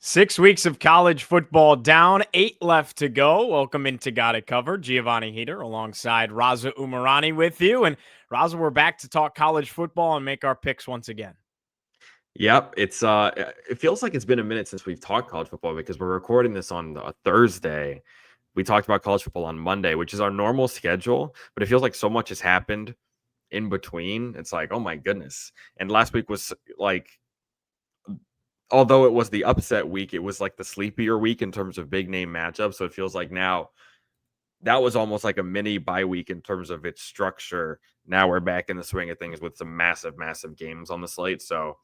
6 weeks of college football down, 8 left to go. Welcome into Got It Covered. Giovanni Heater alongside Raza Umarani with you. And Raza, we're back to talk college football and make our picks once again. Yep, it feels like it's been a minute since we've talked college football because we're recording this on a Thursday. We talked about college football on Monday, which is our normal schedule, but it feels like so much has happened in between. It's like, oh my goodness. And last week was like, although it was the upset week, it was like the sleepier week in terms of big name matchups. So it feels like now that was almost like a mini bye week in terms of its structure. Now we're back in the swing of things with some massive games on the slate. So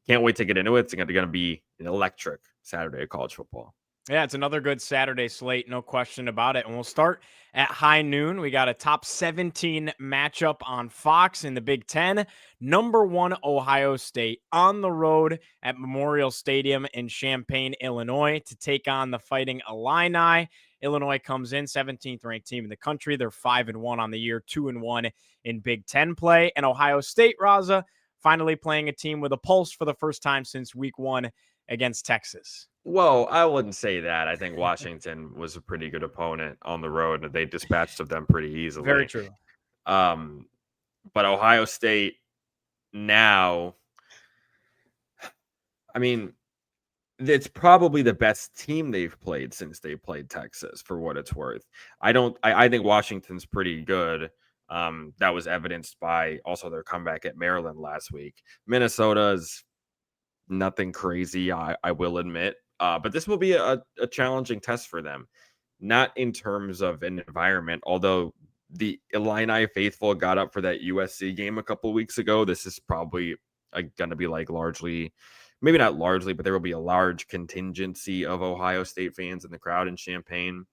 can't wait to get into it. It's going to be an electric Saturday of college football. Yeah, it's another good Saturday slate, no question about it. And we'll start at high noon. We got a top 17 matchup on Fox in the Big Ten. Number one, Ohio State on the road at Memorial Stadium in Champaign, Illinois, to take on the Fighting Illini. Illinois comes in 17th ranked team in the country. They're 5-1 on the year, 2-1 in Big Ten play. And Ohio State, Raza, finally playing a team with a pulse for the first time since week one against Texas. Well, I wouldn't say that. I think Washington was a pretty good opponent on the road, and they dispatched of them pretty Very easily. true. Um, but Ohio State now, I mean, it's probably the best team they've played since they played Texas, for what it's worth. I think Washington's pretty good. That was evidenced by also their comeback at Maryland last week. Minnesota's nothing crazy, I will admit. But this will be a challenging test for them, not in terms of an environment, although the Illini faithful got up for that USC game a couple of weeks ago. This is probably going to be like largely, maybe not largely, but there will be a large contingency of Ohio State fans in the crowd in Champaign.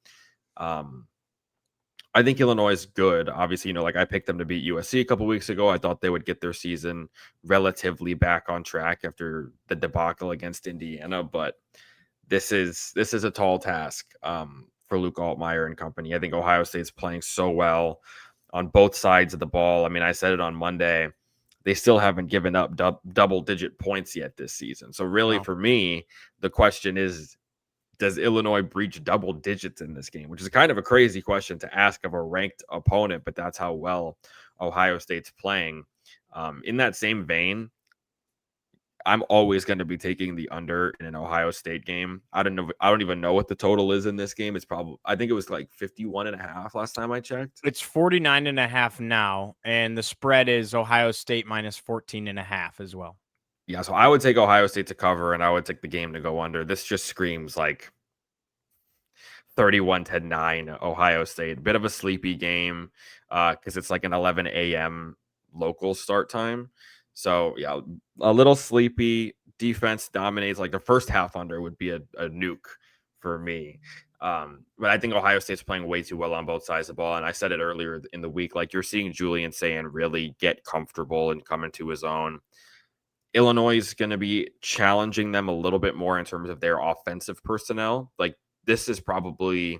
I think Illinois is good. Obviously, like I picked them to beat USC a couple weeks ago. I thought they would get their season relatively back on track after the debacle against Indiana, but this is a tall task for Luke Altmaier and company. I think Ohio State's playing so well on both sides of the ball. I mean, I said it on Monday. They still haven't given up double-digit points yet this season. So really, Wow. for me, the question is, does Illinois breach double digits in this game? Which is kind of a crazy question to ask of a ranked opponent, but that's how well Ohio State's playing. In that same vein, I'm always going to be taking the under in an Ohio State game. I don't even know what the total is in this game. It's probably, I think it was like 51.5 last time I checked. It's 49.5 now, and the spread is Ohio State minus 14.5 as well. Yeah, so I would take Ohio State to cover, and I would take the game to go under. This just screams like 31-9 Ohio State. Bit of a sleepy game because it's like an 11 a.m. local start time. So, yeah, a little sleepy. Defense dominates. Like the first half under would be a nuke for me. But I think Ohio State's playing way too well on both sides of the ball. And I said it earlier in the week, like you're seeing Julian Sayin really get comfortable and come into his own. Illinois is going to be challenging them a little bit more in terms of their offensive personnel. Like this is probably,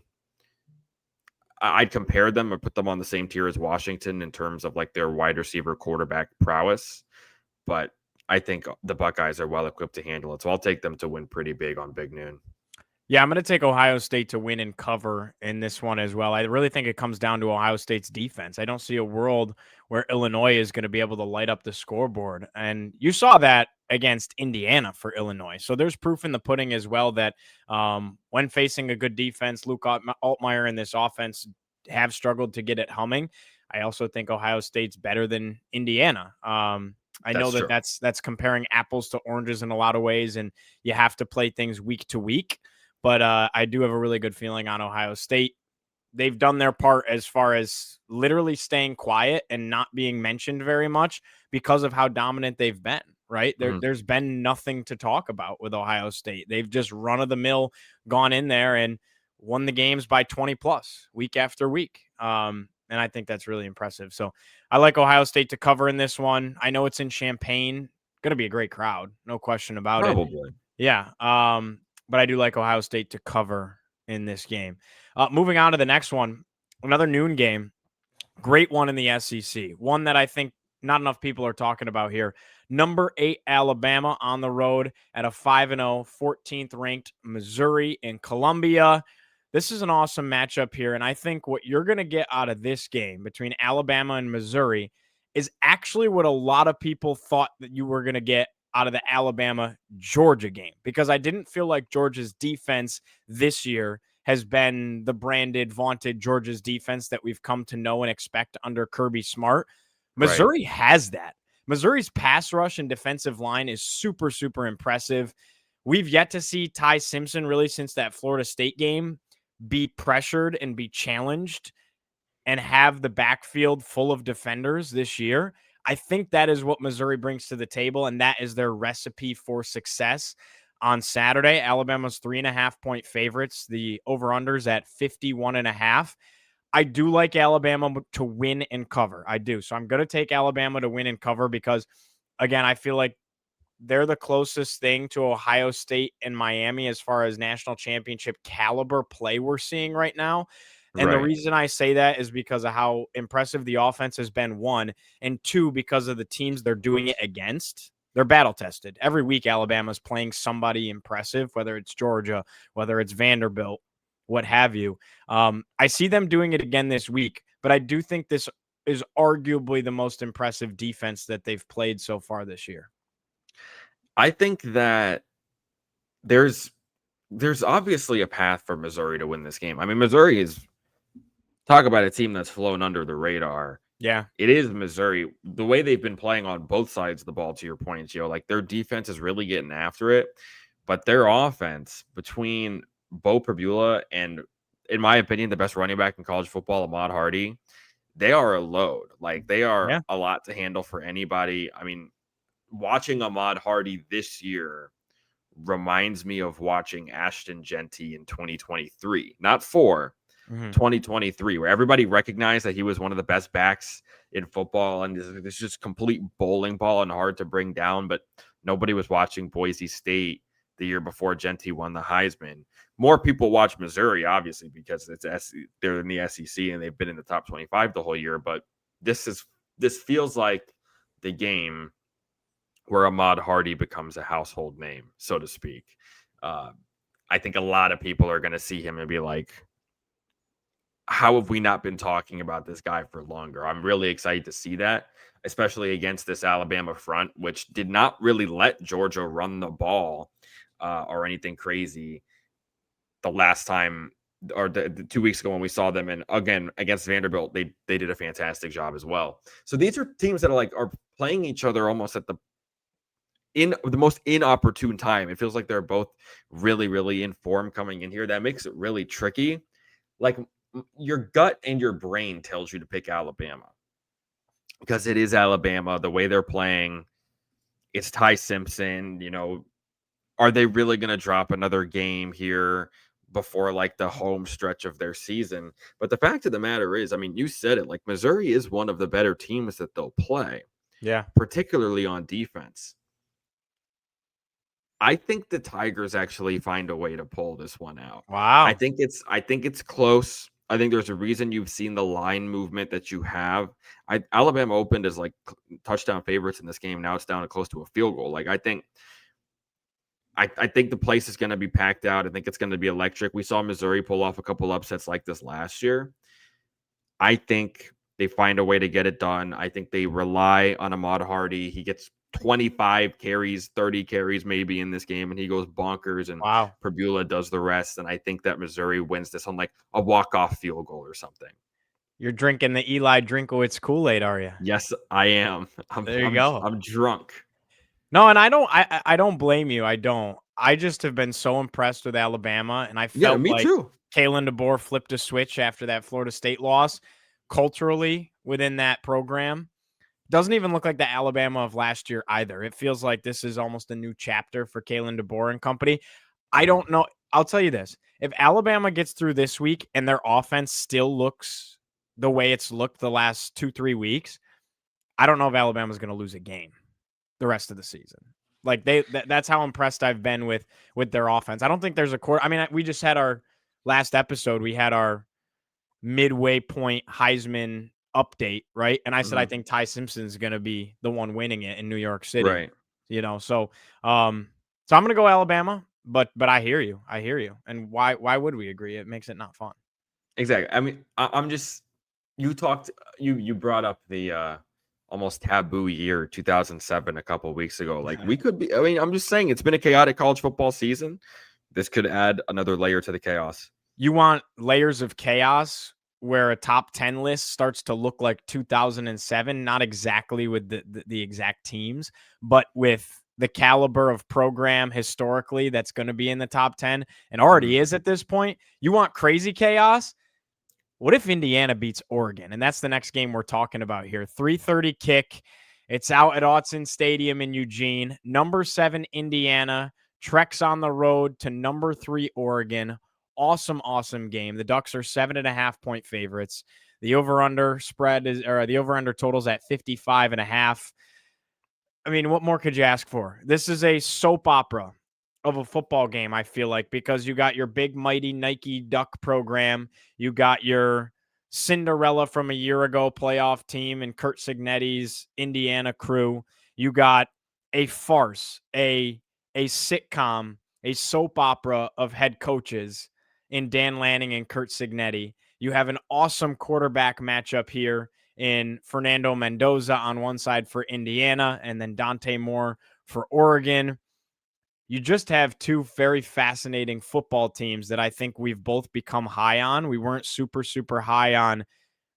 I'd compare them or put them on the same tier as Washington in terms of like their wide receiver quarterback prowess. But I think the Buckeyes are well equipped to handle it. So I'll take them to win pretty big on Big Noon. Yeah, I'm going to take Ohio State to win and cover in this one as well. I really think it comes down to Ohio State's defense. I don't see a world where Illinois is going to be able to light up the scoreboard. And you saw that against Indiana for Illinois. So there's proof in the pudding as well that when facing a good defense, Luke Altmaier and this offense have struggled to get it humming. I also think Ohio State's better than Indiana. I know That's that true. that's comparing apples to oranges in a lot of ways, and you have to play things week to week. But I do have a really good feeling on Ohio State. They've done their part as far as literally staying quiet and not being mentioned very much because of how dominant they've been, right? Mhm. There's been nothing to talk about with Ohio State. They've just run of the mill gone in there and won the games by 20 plus week after week. And I think that's really impressive. So I like Ohio State to cover in this one. I know it's in Champaign. Going to be a great crowd. No question about it. Probably. Yeah. But I do like Ohio State to cover in this game. Moving on to the next one, another noon game. Great one in the SEC. One that I think not enough people are talking about here. Number 8, Alabama on the road at a 5-0, 14th ranked Missouri in Columbia. This is an awesome matchup here. And I think what you're going to get out of this game between Alabama and Missouri is actually what a lot of people thought that you were going to get out of the Alabama Georgia game, because I didn't feel like Georgia's defense this year has been the branded, vaunted Georgia's defense that we've come to know and expect under Kirby Smart. Right. Missouri has that. Missouri's pass rush and defensive line is super, super impressive. We've yet to see Ty Simpson really since that Florida State game be pressured and be challenged and have the backfield full of defenders this year. I think that is what Missouri brings to the table, and that is their recipe for success on Saturday. Alabama's 3.5-point favorites. The over-unders at 51.5. I do like Alabama to win and cover. I do. So I'm going to take Alabama to win and cover because, again, I feel like they're the closest thing to Ohio State and Miami as far as national championship caliber play we're seeing right now. And the Right. reason I say that is because of how impressive the offense has been, one, and two, because of the teams they're doing it against. They're battle tested. Every week, Alabama's playing somebody impressive, whether it's Georgia, whether it's Vanderbilt, what have you. I see them doing it again this week, but I do think this is arguably the most impressive defense that they've played so far this year. I think that there's obviously a path for Missouri to win this game. I mean, Missouri is, talk about a team that's flown under the radar. Yeah. It is Missouri. The way they've been playing on both sides of the ball, to your point, Gio, like their defense is really getting after it, but their offense between Bo Perbula and, in my opinion, the best running back in college football, Ahmad Hardy, they are a load. Like they are Yeah. a lot to handle for anybody. I mean, watching Ahmad Hardy this year reminds me of watching Ashton Genty in 2023, not 4, Mhm. 2023, where everybody recognized that he was one of the best backs in football, and this just complete bowling ball and hard to bring down. But nobody was watching Boise State the year before Genty won the Heisman. More people watch Missouri, obviously, because they're in the SEC and they've been in the top 25 the whole year. But this feels like the game where Ahmad Hardy becomes a household name, so to speak. I think a lot of people are going to see him and be like, how have we not been talking about this guy for longer? I'm really excited to see that, especially against this Alabama front, which did not really let Georgia run the ball or anything crazy the last time, or the 2 weeks ago when we saw them. And again, against Vanderbilt, they did a fantastic job as well. So these are teams that are playing each other almost at the most inopportune time. It feels like they're both really, really in form coming in here. That makes it really tricky. Like your gut and your brain tells you to pick Alabama because it is Alabama. The way they're playing, it's Ty Simpson. Are they really going to drop another game here before like the home stretch of their season? But the fact of the matter is, I mean, you said it, like Missouri is one of the better teams that they'll play, Yeah. particularly on defense. I think the Tigers actually find a way to pull this one out. I Wow. think it's close. I think there's a reason you've seen the line movement that you have. Alabama opened as like touchdown favorites in this game. Now it's down to close to a field goal. Like I think the place is going to be packed out. I think it's going to be electric. We saw Missouri pull off a couple upsets like this last year. I think they find a way to get it done. I think they rely on Ahmad Hardy. He gets 25 carries, 30 carries maybe in this game, and he goes bonkers, and Wow. Perbula does the rest. And I think that Missouri wins this on like a walk-off field goal or something. You're drinking the Eli Drinkowitz Kool-Aid, are you? Yes, I am. I'm There you I'm go. I'm drunk. No, and I don't blame you. I don't. I just have been so impressed with Alabama, and I Yeah, felt me like too. Kalen DeBoer flipped a switch after that Florida State loss culturally within that program. Doesn't even look like the Alabama of last year either. It feels like this is almost a new chapter for Kalen DeBoer and company. I don't know. I'll tell you this. If Alabama gets through this week and their offense still looks the way it's looked the last 2-3 weeks, I don't know if Alabama's going to lose a game the rest of the season. Like that's how impressed I've been with their offense. I don't think there's a quarter. I mean, we just had our last episode. We had our midway point Heisman update, right? And I said I Mhm. think Ty Simpson's going to be the one winning it in New York City. Right. So I'm going to go Alabama, but I hear you. I hear you. And why would we agree? It makes it not fun. Exactly. I mean, I'm just you brought up the almost taboo year 2007 a couple of weeks ago. Like we could be. I mean, I'm just saying it's been a chaotic college football season. This could add another layer to the chaos. You want layers of chaos where a top 10 list starts to look like 2007, not exactly with the exact teams, but with the caliber of program historically that's going to be in the top 10 and Mhm. already is at this point. You want crazy chaos? What if Indiana beats Oregon? And that's the next game we're talking about here. 3:30 kick. It's out at Autzen Stadium in Eugene. Number 7 Indiana treks on the road to number 3 Oregon. Awesome game. The Ducks are 7.5-point favorites. The over/under spread is, or the over/under totals at 55.5. I mean, what more could you ask for? This is a soap opera of a football game, I feel like, because you got your big, mighty Nike Duck program. You got your Cinderella from a year ago playoff team and Kurt Signetti's Indiana crew. You got a farce, a sitcom, a soap opera of head coaches in Dan Lanning and Kurt Signetti. You have an awesome quarterback matchup here in Fernando Mendoza on one side for Indiana and then Dante Moore for Oregon. You just have two very fascinating football teams that I think we've both become high on. We weren't super high on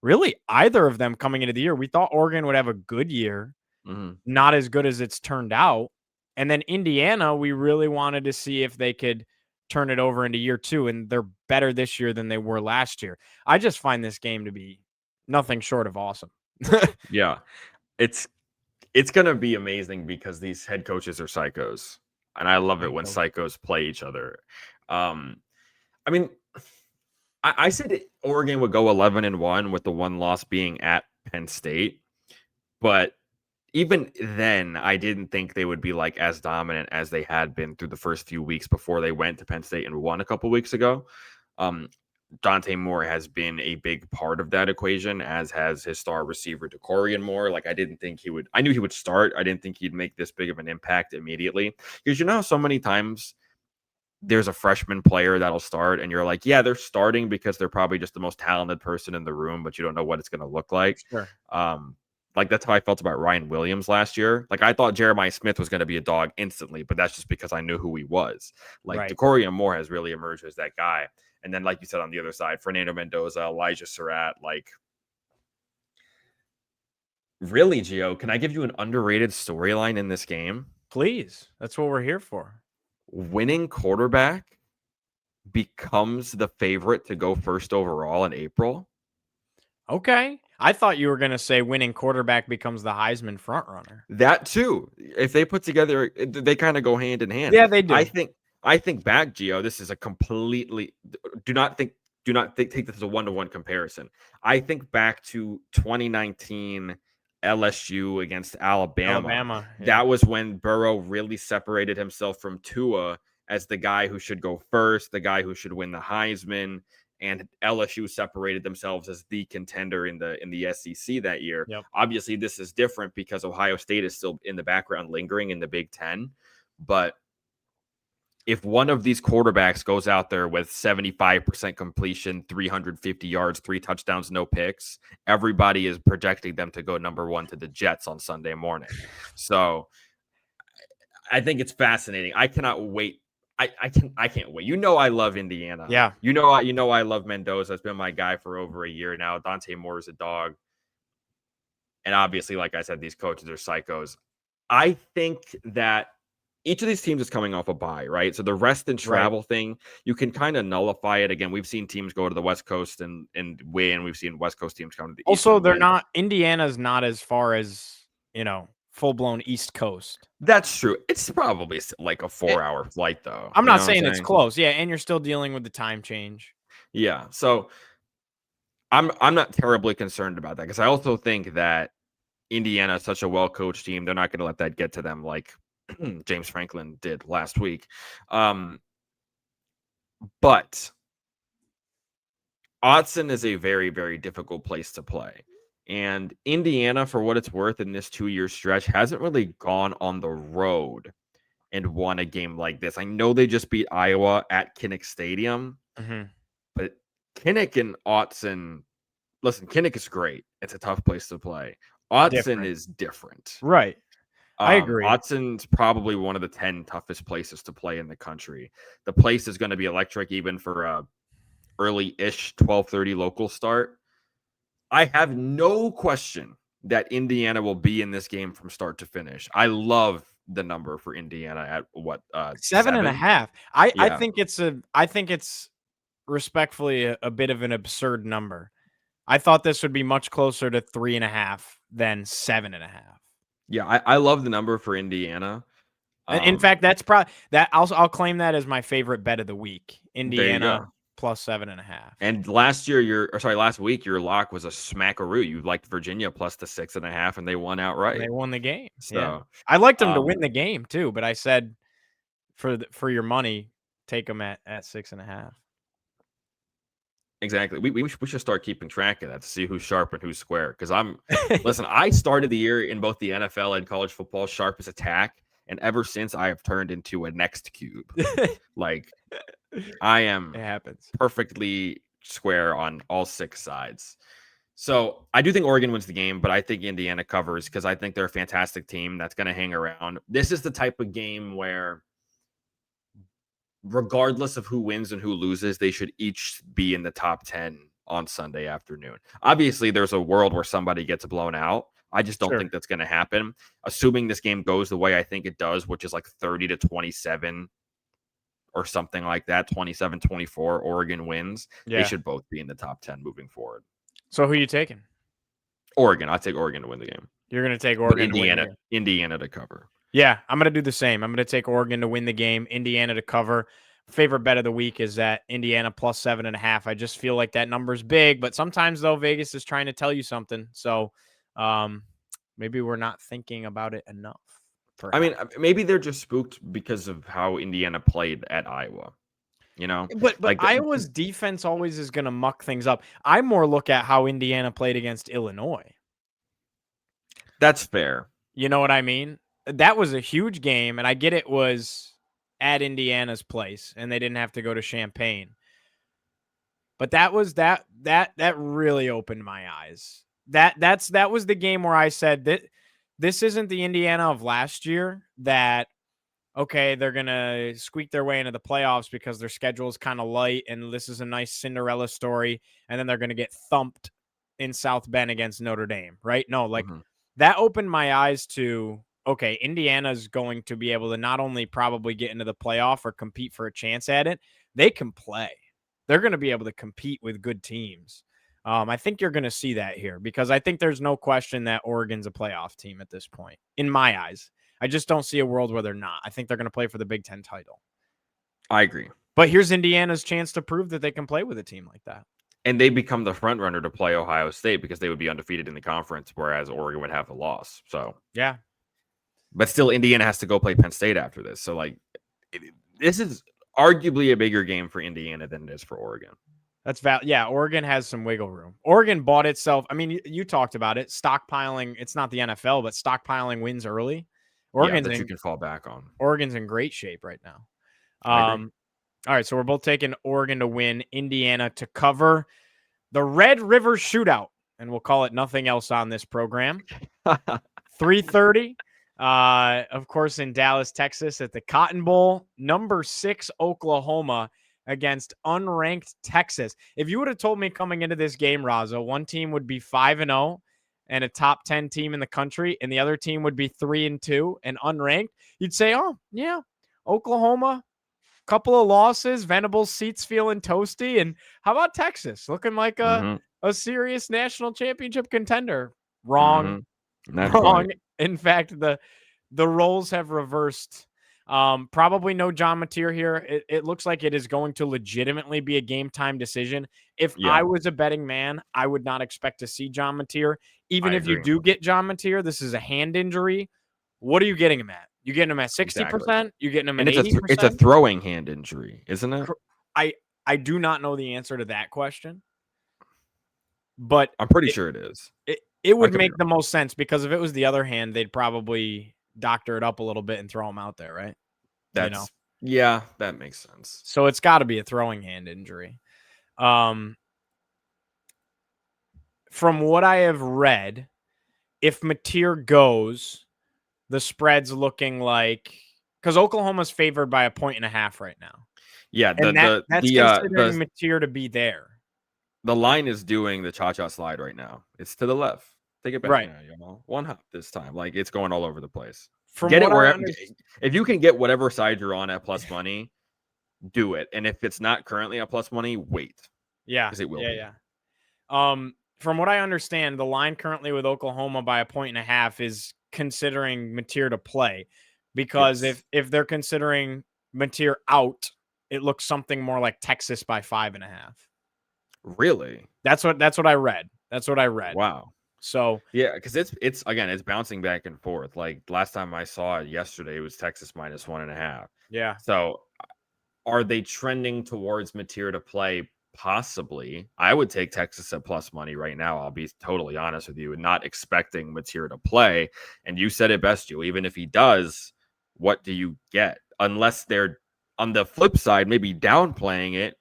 really either of them coming into the year. We thought Oregon would have a good year, Mhm. not as good as it's turned out. And then Indiana, we really wanted to see if they could turn it over into year 2, and they're better this year than they were last year. I just find this game to be nothing short of awesome. Yeah, it's it's gonna be amazing because these head coaches are psychos, and I love it when Psycho. psychos play each other. Um, I mean, I said Oregon would go 11-1 with the one loss being at Penn State, but even then, I didn't think they would be like as dominant as they had been through the first few weeks before they went to Penn State and won a couple weeks ago. Um, Dante Moore has been a big part of that equation, as has his star receiver Decorian Moore. Like I didn't think he would. I knew he would start. I didn't think he'd make this big of an impact immediately because you know so many times there's a freshman player that'll start and you're like, yeah, they're starting because they're probably just the most talented person in the room, but you don't know what it's going to look like. Sure. Um, like that's how I felt about Ryan Williams last year. Like I thought Jeremiah Smith was going to be a dog instantly, but that's just because I knew who he was. Like Right. Decorian Moore has really emerged as that guy. And then, like you said, on the other side, Fernando Mendoza, Elijah Surratt, like really, Gio, can I give you an underrated storyline in this game? Please. That's what we're here for. Winning quarterback becomes the favorite to go first overall in April. Okay. I thought you were going to say winning quarterback becomes the Heisman frontrunner. That too. If they put together, they kind of go hand in hand. Yeah, they I do. think. I think back, Gio. This is a completely. Do not think. Do not think, take this as a one-to-one comparison. I think back to 2019 LSU against Alabama. Alabama. Yeah. That was when Burrow really separated himself from Tua as the guy who should go first, the guy who should win the Heisman, and LSU separated themselves as the contender in the SEC that year. Yep. Obviously, this is different because Ohio State is still in the background lingering in the Big Ten. But if one of these quarterbacks goes out there with 75% completion, 350 yards, 3 touchdowns, no picks, everybody is projecting them to go number 1 to the Jets on Sunday morning. So I think it's fascinating. I cannot wait. I can't wait. You know I love Indiana. Yeah. You know I love Mendoza. It's been my guy for over a year now. Dante Moore is a dog. And obviously, like I said, these coaches are psychos. I think that each of these teams is coming off a bye, right? So the rest and Right. travel thing, you can kind of nullify it. Again, we've seen teams go to the West Coast and win. We've seen West Coast teams come to the East Also, and they're win. not, Indiana's not as far as, full blown East Coast. That's true. It's probably like a It, 4-hour flight, though. I'm You not know what I'm saying it's saying? close. Yeah. And you're still dealing with the time change. Yeah. So I'm not terribly concerned about that because I also think that Indiana is such a well coached team. They're not going to let that get to them like James Franklin did last week. But Autzen is a very, very difficult place to play. And Indiana, for what it's worth, in this 2-year stretch, hasn't really gone on the road and won a game like this. I know they just beat Iowa at Kinnick Stadium, but Kinnick and Autzen, listen, Kinnick is great. It's a tough place to play. Autzen Different. is different. Right. I agree. Autzen's probably one of the 10 toughest places to play in the country. The place is going to be electric even for a early-ish 12:30 local start. I have no question that Indiana will be in this game from start to finish. I love the number for Indiana at what 7.5. I Yeah. think it's respectfully a bit of an absurd number. I thought this would be much closer to 3.5 than 7.5. Yeah, I love the number for Indiana. In fact, that's probably that. I'll claim that as my favorite bet of the week. There you Indiana go. plus 7.5. And last week, your lock was a smackaroo. You liked Virginia plus the 6.5, and they won outright. They won the game. Yeah, So I liked them to win the game too, but I said for your money, take them at 6.5. exactly. We should start keeping track of that to see who's sharp and who's square. Because listen, I started the year in both the NFL and college football sharp as attack, and ever since I have turned into a next cube. Like I am It happens. perfectly square on all 6 sides. So I do think Oregon wins the game, but I think Indiana covers because I think they're a fantastic team that's going to hang around. This is the type of game where, regardless of who wins and who loses, they should each be in the top 10 on Sunday afternoon. Obviously, there's a world where somebody gets blown out. I just don't think that's going to happen. Assuming this game goes the way I think it does, which is like 30-27 or something like that, 27-24, Oregon wins. Yeah. They should both be in the top 10 moving forward. So who are you taking? Oregon. I'll take Oregon to win the game. You're going to take Oregon But Indiana, to win the game. Indiana to cover. Yeah, I'm going to do the same. I'm going to take Oregon to win the game, Indiana to cover. Favorite bet of the week is that Indiana plus 7.5. I just feel like that number's big, but sometimes though Vegas is trying to tell you something. So maybe we're not thinking about it enough. Perhaps. I mean, maybe they're just spooked because of how Indiana played at Iowa. You know, but like Iowa's defense always is going to muck things up. I more look at how Indiana played against Illinois. That's fair. You know what I mean? That was a huge game, and I get it was at Indiana's place, and they didn't have to go to Champaign. But that was that really opened my eyes. That was the game where I said that this isn't the Indiana of last year that, okay, they're going to squeak their way into the playoffs because their schedule is kind of light and this is a nice Cinderella story, and then they're going to get thumped in South Bend against Notre Dame, right? No, like that opened my eyes to, okay, Indiana's going to be able to not only probably get into the playoff or compete for a chance at it, they can play. They're going to be able to compete with good teams. I think you're going to see that here because I think there's no question that Oregon's a playoff team at this point, in my eyes. I just don't see a world where they're not. I think they're going to play for the Big Ten title. I agree. But here's Indiana's chance to prove that they can play with a team like that. And they become the front runner to play Ohio State because they would be undefeated in the conference, whereas Oregon would have a loss. So, yeah. But still, Indiana has to go play Penn State after this. So, like, this is arguably a bigger game for Indiana than it is for Oregon. That's valid. Yeah, Oregon has some wiggle room. Oregon bought itself. I mean, you talked about it. Stockpiling. It's not the NFL, but stockpiling wins early. Oregon's that you can fall back on. Oregon's in great shape right now. All right, so we're both taking Oregon to win, Indiana to cover. The Red River Shootout, and we'll call it nothing else on this program. 3:30, of course, in Dallas, Texas, at the Cotton Bowl. Number 6 Oklahoma against unranked Texas. If you would have told me coming into this game, Raza, one team would be 5-0 and a top 10 team in the country, and the other team would be 3-2 and unranked, you'd say, oh, yeah, Oklahoma, couple of losses, Venables' seats feeling toasty, and how about Texas? Looking like a serious national championship contender. Wrong. Wrong. Quite. In fact, the roles have reversed. Probably no John Mateer here. It looks like it is going to legitimately be a game time decision. If I was a betting man, I would not expect to see John Mateer. Even if you do get John Mateer, this is a hand injury. What are you getting him at? You getting him at 60%? Exactly. You getting him at 80%? It's a throwing hand injury, isn't it? I do not know the answer to that question, but I'm pretty sure it is. It I would could be make the wrong. most sense because if it was the other hand, they'd probably doctor it up a little bit and throw him out there, right? That's yeah, that makes sense. So it's got to be a throwing hand injury. From what I have read, if Mateer goes, the spread's looking like because Oklahoma's favored by 1.5 right now, Yeah, and that's considering Mateer to be there. the line is doing the cha-cha slide right now. It's to the left. Take it back Right. now, one hop this time. Like it's going all over the place. From Get it what I wherever. understand, If you can get whatever side you're on at plus money, do it. And if it's not currently at plus money, wait yeah, because it will be. yeah. From what I understand, the line currently with Oklahoma by 1.5 is considering Mateer to play, because Yes. if they're considering Mateer out, it looks something more like Texas by 5.5. Really? That's what I read. That's what I read. Wow. So Yeah, because it's again, it's bouncing back and forth. Like last time I saw it yesterday, it was Texas -1.5. yeah, So are they trending towards Mateer to play? Possibly. I would take Texas at plus money right now. I'll be totally honest with you, and not expecting Mateer to play. And you said it best, Joe. Even if he does, what do you get? Unless they're on the flip side, maybe downplaying it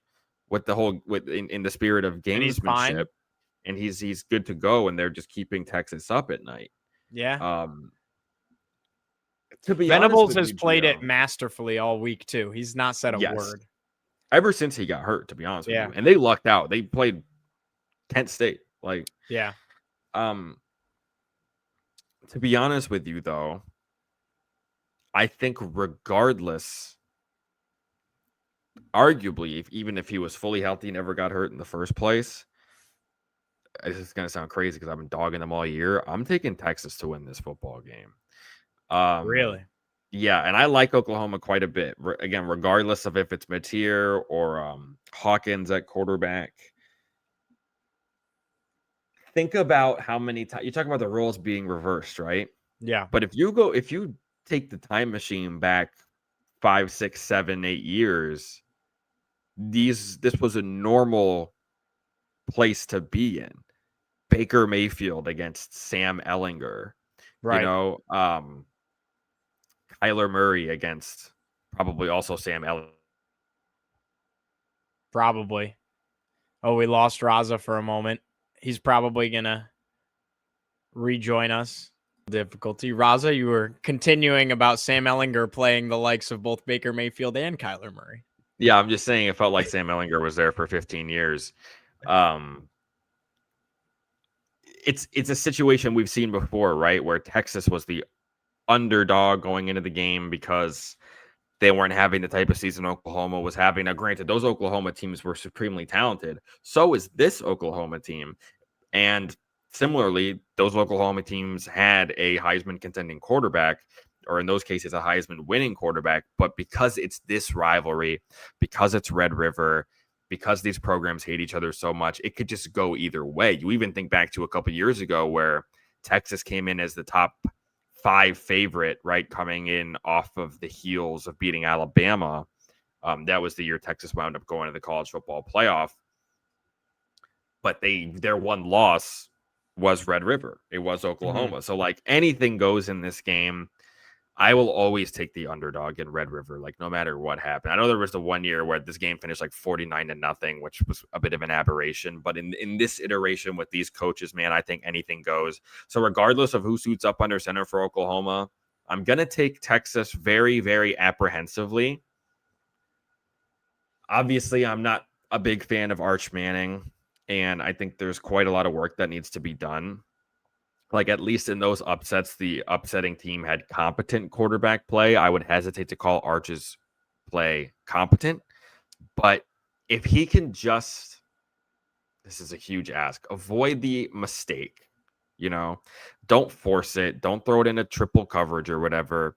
with the whole in the spirit of and he's fine. gamesmanship, and he's good to go, and they're just keeping Texas up at night. Yeah. Um, to be honest Venables with has you, played it Gio, masterfully all week too. He's not said a yes, word. ever since he got hurt, to be honest with Yeah. you, and they lucked out. They played Kent State. Like, Yeah. um, to be honest with you, though, I think regardless, arguably, even if he was fully healthy, never got hurt in the first place, this is gonna sound crazy because I've been dogging them all year. I'm taking Texas to win this football game. Um, Really. yeah, and I like Oklahoma quite a bit. Again, regardless of if it's Mateer or Hawkins at quarterback. Think about how many times you talk about the roles being reversed, right? Yeah. But if you take the time machine back 5, 6, 7, 8 years, this was a normal place to be in. Baker Mayfield against Sam Ellinger, Right. Kyler Murray against probably also Sam Ellinger. Probably. Oh, we lost Raza for a moment. He's probably gonna rejoin us. Difficulty. Raza, you were continuing about Sam Ellinger playing the likes of both Baker Mayfield and Kyler Murray. Yeah, I'm just saying it felt like Sam Ellinger was there for 15 years. Um, it's a situation we've seen before, right? Where Texas was the underdog going into the game because they weren't having the type of season Oklahoma was having. Now, granted, those Oklahoma teams were supremely talented. So is this Oklahoma team. And similarly, those Oklahoma teams had a Heisman contending quarterback, or in those cases, a Heisman winning quarterback. But because it's this rivalry, because it's Red River, because these programs hate each other so much, it could just go either way. You even think back to a couple years ago where Texas came in as the top 5 favorite, right? Coming in off of the heels of beating Alabama. That was the year Texas wound up going to the college football playoff. But their one loss was Red River. It was Oklahoma. So like anything goes in this game. I will always take the underdog in Red River, like no matter what happened. I know there was the one year where this game finished like 49-0, which was a bit of an aberration. But in this iteration with these coaches, man, I think anything goes. So regardless of who suits up under center for Oklahoma, I'm gonna take Texas very, very apprehensively. Obviously, I'm not a big fan of Arch Manning, and I think there's quite a lot of work that needs to be done. Like at least in those upsets, the upsetting team had competent quarterback play. I would hesitate to call Arch's play competent, but if he can just, this is a huge ask, avoid the mistake, don't force it, don't throw it into triple coverage or whatever.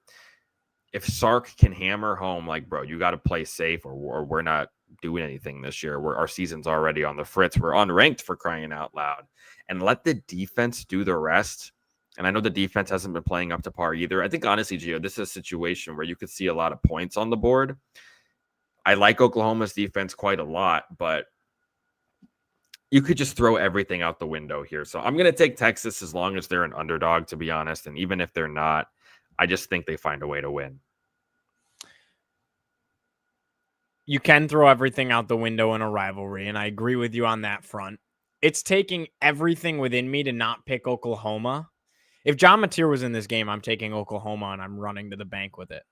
If Sark can hammer home, like, bro, you got to play safe or we're not doing anything this year. Our season's already on the fritz. We're unranked for crying out loud. And let the defense do the rest. And I know the defense hasn't been playing up to par either. I think, honestly, Gio, this is a situation where you could see a lot of points on the board. I like Oklahoma's defense quite a lot, but you could just throw everything out the window here. So I'm going to take Texas as long as they're an underdog, to be honest. And even if they're not, I just think they find a way to win. You can throw everything out the window in a rivalry, and I agree with you on that front. It's taking everything within me to not pick Oklahoma. If John Mateer was in this game, I'm taking Oklahoma and I'm running to the bank with it.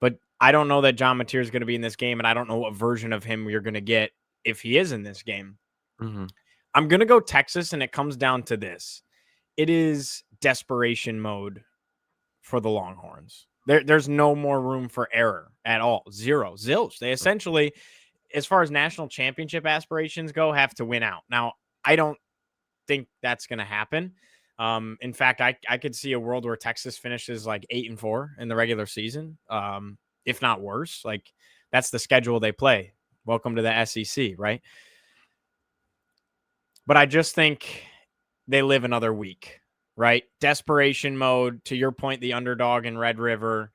But I don't know that John Mateer is going to be in this game, and I don't know what version of him you're going to get if he is in this game. Mm-hmm. I'm going to go Texas, and it comes down to this. It is desperation mode for the Longhorns. There's no more room for error at all. Zero. Zilch. They essentially, as far as national championship aspirations go, have to win out. Now, I don't think that's going to happen. In fact, I could see a world where Texas finishes like 8-4 in the regular season, if not worse. Like, that's the schedule they play. Welcome to the SEC, right? But I just think they live another week, right? Desperation mode. To your point, the underdog in Red River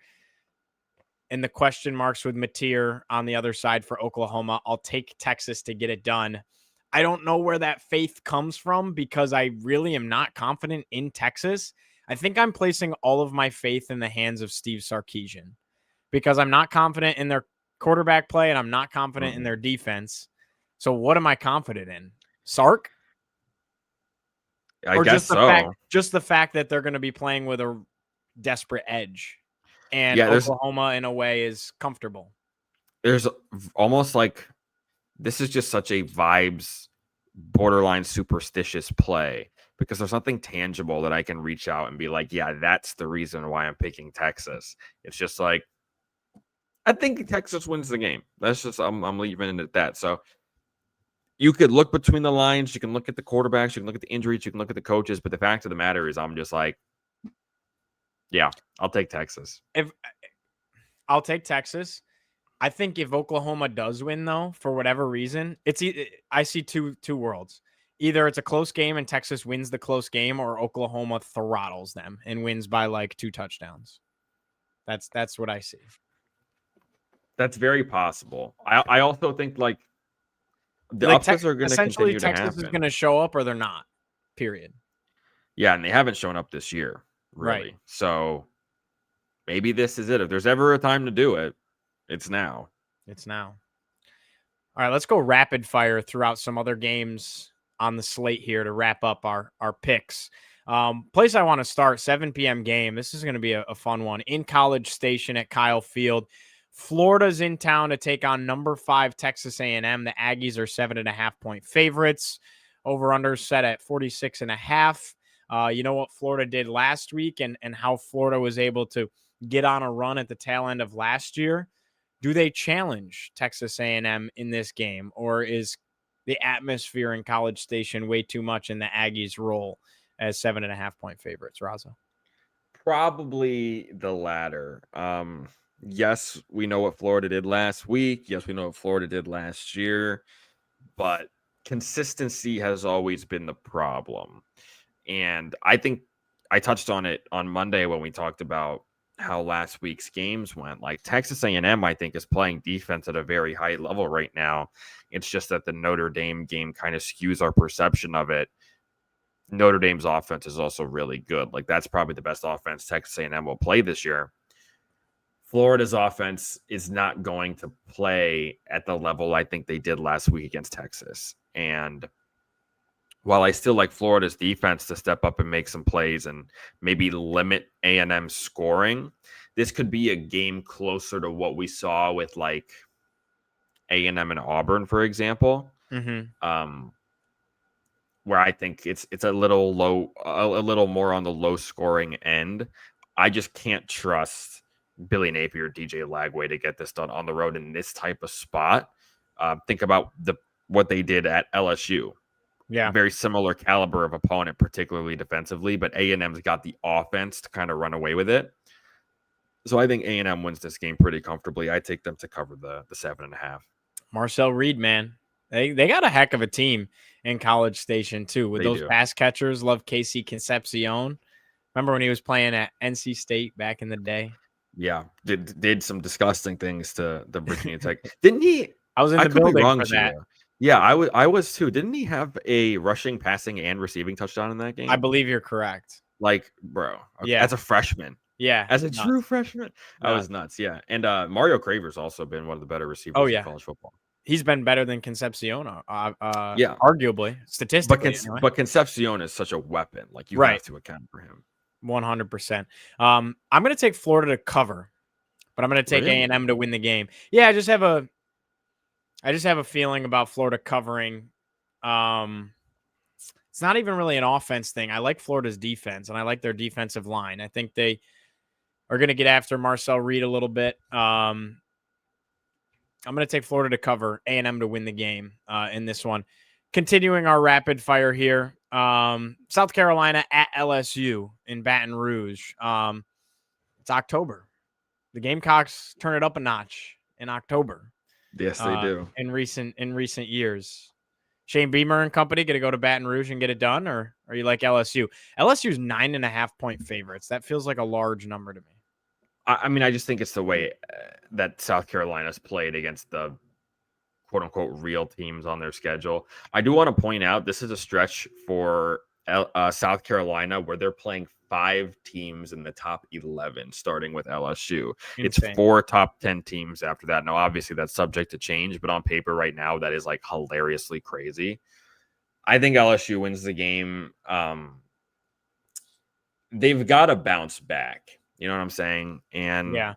and the question marks with Mateer on the other side for Oklahoma. I'll take Texas to get it done. I don't know where that faith comes from because I really am not confident in Texas. I think I'm placing all of my faith in the hands of Steve Sarkisian because I'm not confident in their quarterback play and I'm not confident in their defense. So what am I confident in? Sark? I Or guess so. just the fact that they're going to be playing with a desperate edge, and Yeah, Oklahoma in a way is comfortable. there's almost like this is just such a vibes borderline superstitious play because there's nothing tangible that I can reach out and be like, yeah, that's the reason why I'm picking Texas. It's just like I think Texas wins the game. That's just I'm leaving it at that. So you could look between the lines, you can look at the quarterbacks, you can look at the injuries, you can look at the coaches, but the fact of the matter is I'm just like, yeah, I'll take Texas. If I'll take Texas. I think if Oklahoma does win, though, for whatever reason, I see two worlds. Either it's a close game and Texas wins the close game, or Oklahoma throttles them and wins by like 2 touchdowns. That's what I see. That's very possible. I also think like the Like upsets are going to essentially, continue to Texas is happen. going to show up or they're not. Period. Yeah, and they haven't shown up this year, really. Right. So maybe this is it. If there's ever a time to do it, it's now. It's now. All right, let's go rapid fire throughout some other games on the slate here to wrap up our picks. Place I want to start, 7 p.m. game. This is going to be a fun one. In College Station at Kyle Field. Florida's in town to take on number 5 Texas A&M. The Aggies are 7.5-point favorites. Over-under set at 46.5. You know what Florida did last week and how Florida was able to get on a run at the tail end of last year. Do they challenge Texas A&M in this game, or is the atmosphere in College Station way too much in the Aggies' role as 7.5-point favorites, Raza? Probably the latter. Yes, we know what Florida did last week. Yes, we know what Florida did last year, but consistency has always been the problem. And I think I touched on it on Monday when we talked about how last week's games went. Like Texas A&M, I think, is playing defense at a very high level right now. It's just that the Notre Dame game kind of skews our perception of it. Notre Dame's offense is also really good. Like that's probably the best offense Texas A&M will play this year. Florida's offense is not going to play at the level I think they did last week against Texas. And while I still like Florida's defense to step up and make some plays and maybe limit A&M scoring, this could be a game closer to what we saw with like A&M and Auburn, for example, where I think it's a little low, a little more on the low scoring end. I just can't trust Billy Napier, DJ Lagway to get this done on the road in this type of spot. Think about what they did at LSU. Yeah. Very similar caliber of opponent, particularly defensively, but A&M's got the offense to kind of run away with it. So I think A&M wins this game pretty comfortably. I take them to cover the 7.5. Marcel Reed, man. They got a heck of a team in College Station, too, with those pass catchers. Love Casey Concepcion. Remember when he was playing at NC State back in the day? Yeah, did some disgusting things to the Virginia Tech. Didn't he? I was in the building for that. Yeah, I was too. Didn't he have a rushing, passing, and receiving touchdown in that I game? believe you're correct. Like, bro, Yeah. as a freshman, Yeah. as a true Nuts. freshman, I was Nuts. nuts. Yeah, and Mario Craver's also been one of the better Oh, receivers in yeah. college football. He's been better than Concepcion, Yeah, arguably, but statistically, anyway. Concepcion is such a weapon. Like you Right. have to account for him. 100%. I'm going to take Florida to cover, but I'm going to take Really? A&M to win the game. Yeah, I just have a feeling about Florida covering. Um, it's not even really an offense thing. I like Florida's defense, and I like their defensive line. I think they are going to get after Marcel Reed a little bit. I'm going to take Florida to cover, A&M to win the game in this one. Continuing our rapid fire here, South Carolina at LSU in Baton Rouge. It's October. The Gamecocks turn it up a notch in October. Yes, they do. In recent years. Shane Beamer and company going to go to Baton Rouge and get it done, or are you like LSU? LSU's 9.5-point favorites. That feels like a large number to me. I mean, I just think it's the way that South Carolina's played against the quote unquote real teams on their schedule. I do want to point out this is a stretch for South Carolina where they're playing 5 teams in the top 11, starting with LSU. It's Insane. 4 top 10 teams after that. Now, obviously, that's subject to change, but on paper right now, that is like hilariously crazy. I think LSU wins the game. They've got to bounce back. You know what I'm saying? And Yeah.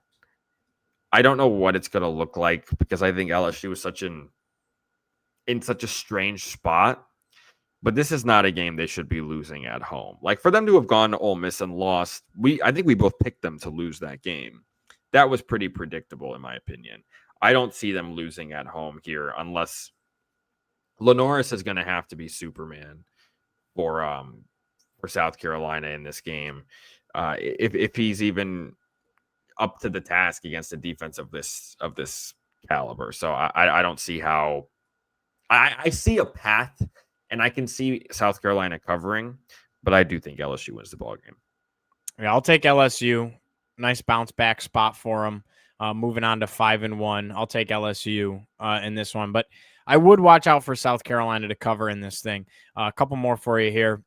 I don't know what it's going to look like because I think LSU is in such a strange spot. But this is not a game they should be losing at home. Like for them to have gone to Ole Miss and lost, I think we both picked them to lose that game. That was pretty predictable in my opinion. I don't see them losing at home here unless Lenoris is going to have to be Superman for South Carolina in this game. If he's even up to the task against a defense of this caliber. So I don't see how I see a path and I can see South Carolina covering, but I do think LSU wins the ball game. Yeah, I'll take LSU. Nice bounce back spot for them. Moving on to 5-1. I'll take LSU in this one, but I would watch out for South Carolina to cover in this thing. A couple more for you here.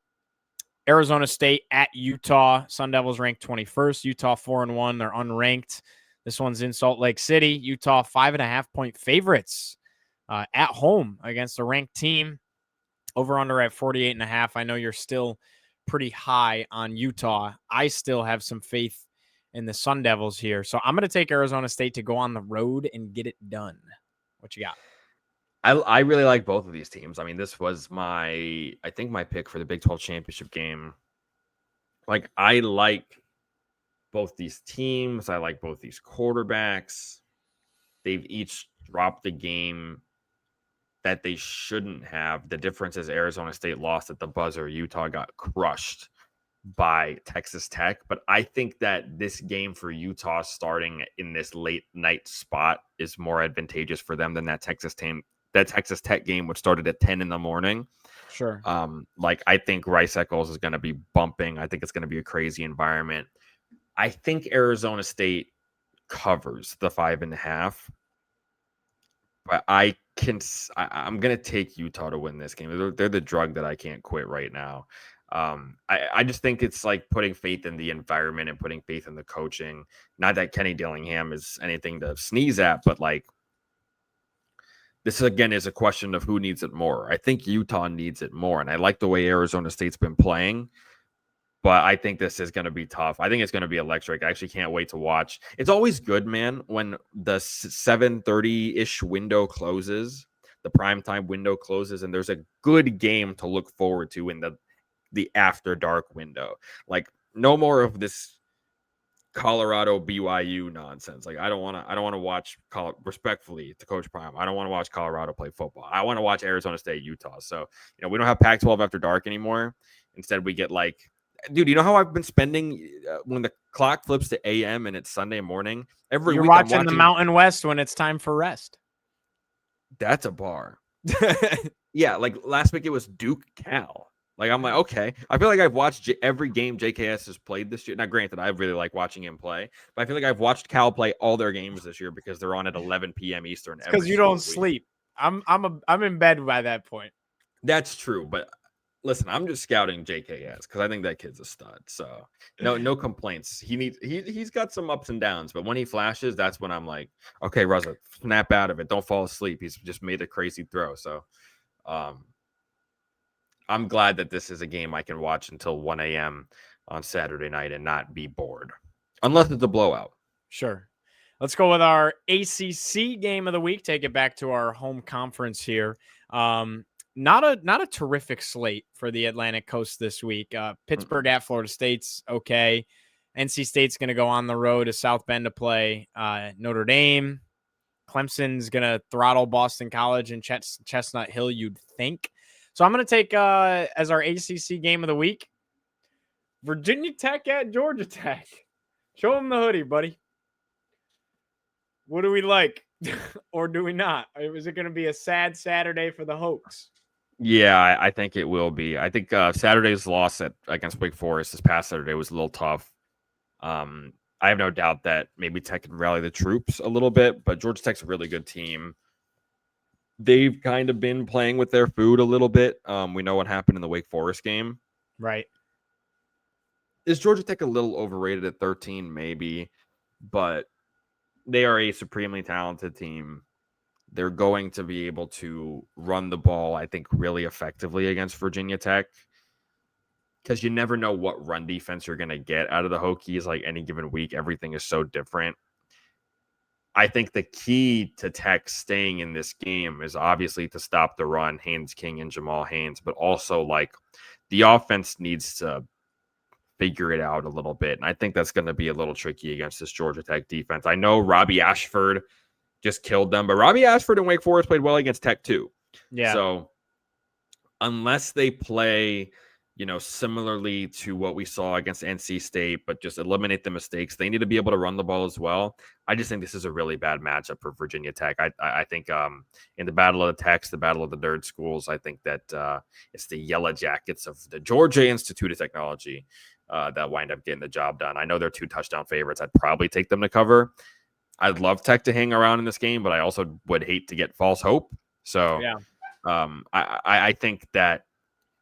Arizona State at Utah. Sun Devils ranked 21st. Utah 4-1. They're unranked. This one's in Salt Lake City. Utah 5.5-point favorites at home against a ranked team. Over under at 48.5. I know you're still pretty high on Utah. I still have some faith in the Sun Devils here. So I'm going to take Arizona State to go on the road and get it done. What you got? I really like both of these teams. I mean, this was my pick for the Big 12 championship game. Like, I like both these teams. I like both these quarterbacks. They've each dropped a game that they shouldn't have. The difference is Arizona State lost at the buzzer. Utah got crushed by Texas Tech. But I think that this game for Utah starting in this late night spot is more advantageous for them than that Texas team. That Texas Tech game, which started at 10 in the morning. Sure. Like I think Rice Eccles is going to be bumping. I think it's going to be a crazy environment. I think Arizona State covers the 5.5. But I'm going to take Utah to win this game. They're the drug that I can't quit right now. I just think it's like putting faith in the environment and putting faith in the coaching. Not that Kenny Dillingham is anything to sneeze at, but like this again is a question of who needs it more. I think Utah needs it more, and I like the way Arizona State's been playing. But I think this is going to be tough. I think it's going to be electric. I actually can't wait to watch. It's always good, man, when the 7:30-ish window closes, the primetime window closes, and there's a good game to look forward to in the after dark window. Like no more of this Colorado BYU nonsense. Like I don't want to watch respectfully to Coach Prime. I don't want to watch Colorado play football. I want to watch Arizona State, Utah. So, we don't have Pac-12 after dark anymore. Instead, we get like, dude, you know how I've been spending when the clock flips to AM and it's Sunday morning every You're week. watching the Mountain West when it's time for rest. That's a bar. Yeah, like last week it was Duke Cal. Like, I'm like, okay. I feel like I've watched every game JKS has played this year. Now, granted, I really like watching him play, but I feel like I've watched Cal play all their games this year because they're on at 11 p.m. Eastern. Because you don't sleep. I'm in bed by that point. That's true, but listen, I'm just scouting JKS because I think that kid's a stud. So no complaints. He's got some ups and downs, but when he flashes, that's when I'm like, okay, Ruza, snap out of it. Don't fall asleep. He's just made a crazy throw. So um, I'm glad that this is a game I can watch until 1 a.m. on Saturday night and not be bored, unless it's a blowout. Sure. Let's go with our ACC game of the week. Take it back to our home conference here. Not a terrific slate for the Atlantic Coast this week. Pittsburgh at Florida State's okay. NC State's going to go on the road to South Bend to play Notre Dame. Clemson's going to throttle Boston College and Chestnut Hill, you'd think. So I'm going to take as our ACC game of the week, Virginia Tech at Georgia Tech. Show them the hoodie, buddy. What do we like or do we not? Is it going to be a sad Saturday for the Hokies? Yeah, I think it will be. I think Saturday's loss against Wake Forest this past Saturday was a little tough. I have no doubt that maybe Tech can rally the troops a little bit, but Georgia Tech's a really good team. They've kind of been playing with their food a little bit. We know what happened in the Wake Forest game. Right. Is Georgia Tech a little overrated at 13? Maybe, but they are a supremely talented team. They're going to be able to run the ball, I think, really effectively against Virginia Tech, because you never know what run defense you're going to get out of the Hokies. Like any given week, everything is so different. I think the key to Tech staying in this game is obviously to stop the run, Haynes King and Jamal Haynes, but also like the offense needs to figure it out a little bit. And I think that's going to be a little tricky against this Georgia Tech defense. I know Robbie Ashford just killed them, but Robbie Ashford and Wake Forest played well against Tech too. Yeah. So unless they play, similarly to what we saw against NC State, but just eliminate the mistakes, they need to be able to run the ball as well. I just think this is a really bad matchup for Virginia Tech. I think in the battle of the Techs, the battle of the nerd schools, I think that it's the Yellow Jackets of the Georgia Institute of Technology that wind up getting the job done. I know they're 2 touchdown favorites. I'd probably take them to cover. I'd love Tech to hang around in this game, but I also would hate to get false hope. So yeah. I think that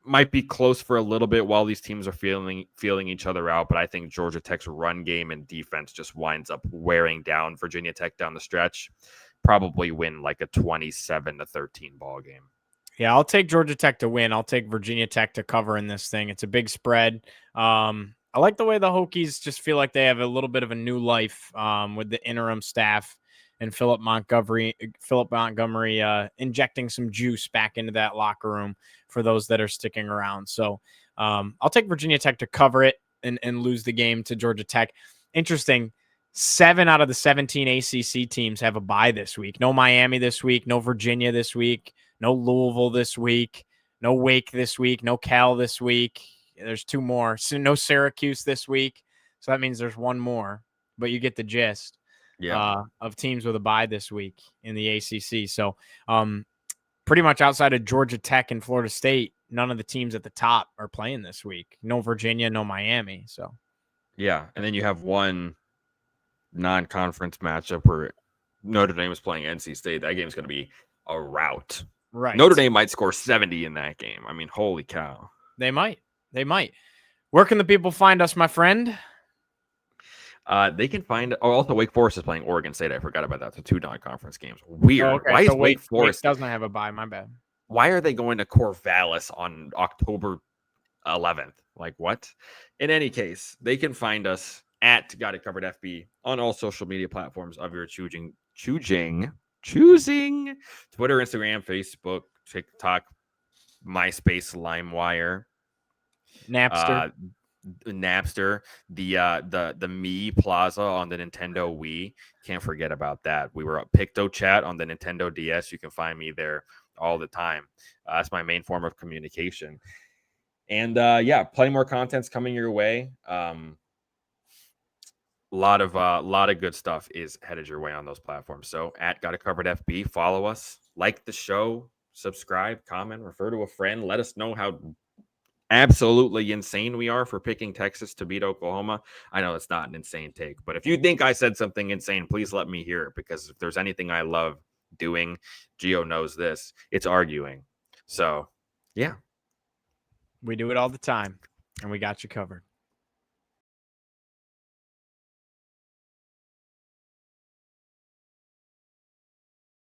might be close for a little bit while these teams are feeling each other out. But I think Georgia Tech's run game and defense just winds up wearing down Virginia Tech down the stretch. Probably win like a 27-13 ball game. Yeah, I'll take Georgia Tech to win. I'll take Virginia Tech to cover in this thing. It's a big spread. I like the way the Hokies just feel like they have a little bit of a new life with the interim staff and Philip Montgomery injecting some juice back into that locker room for those that are sticking around. So I'll take Virginia Tech to cover it and lose the game to Georgia Tech. Interesting. 7 out of the 17 ACC teams have a bye this week. No Miami this week. No Virginia this week. No Louisville this week. No Wake this week. No Cal this week. There's 2 more. So no Syracuse this week. So that means there's 1 more. But you get the gist of teams with a bye this week in the ACC. So pretty much outside of Georgia Tech and Florida State, none of the teams at the top are playing this week. No Virginia, no Miami. So yeah, and then you have one non-conference matchup where Notre Dame is playing NC State. That game's going to be a rout. Right. Notre Dame might score 70 in that game. I mean, holy cow. They might. Where can the people find us, my friend? They can find. Oh, also Wake Forest is playing Oregon State. I forgot about that. So 2 non-conference games. Weird. Oh, okay. Why so is Wake Forest doesn't have a bye? My bad. Why are they going to Corvallis on October 11th? Like what? In any case, they can find us at Got It Covered FB on all social media platforms of your choosing. Twitter, Instagram, Facebook, TikTok, MySpace, LimeWire, Napster. the Me Plaza on the Nintendo Wii. Can't forget about that. We were at PictoChat on the Nintendo DS. You can find me there all the time. That's my main form of communication. And plenty more content's coming your way. A lot of good stuff is headed your way on those platforms. So at Got It Covered FB, follow us, like the show, subscribe, comment, refer to a friend. Let us know how absolutely insane we are for picking Texas to beat Oklahoma. I know it's not an insane take, but if you think I said something insane, please let me hear it, because if there's anything I love, doing. Gio knows this. It's arguing. So, yeah. We do it all the time, and we got you covered.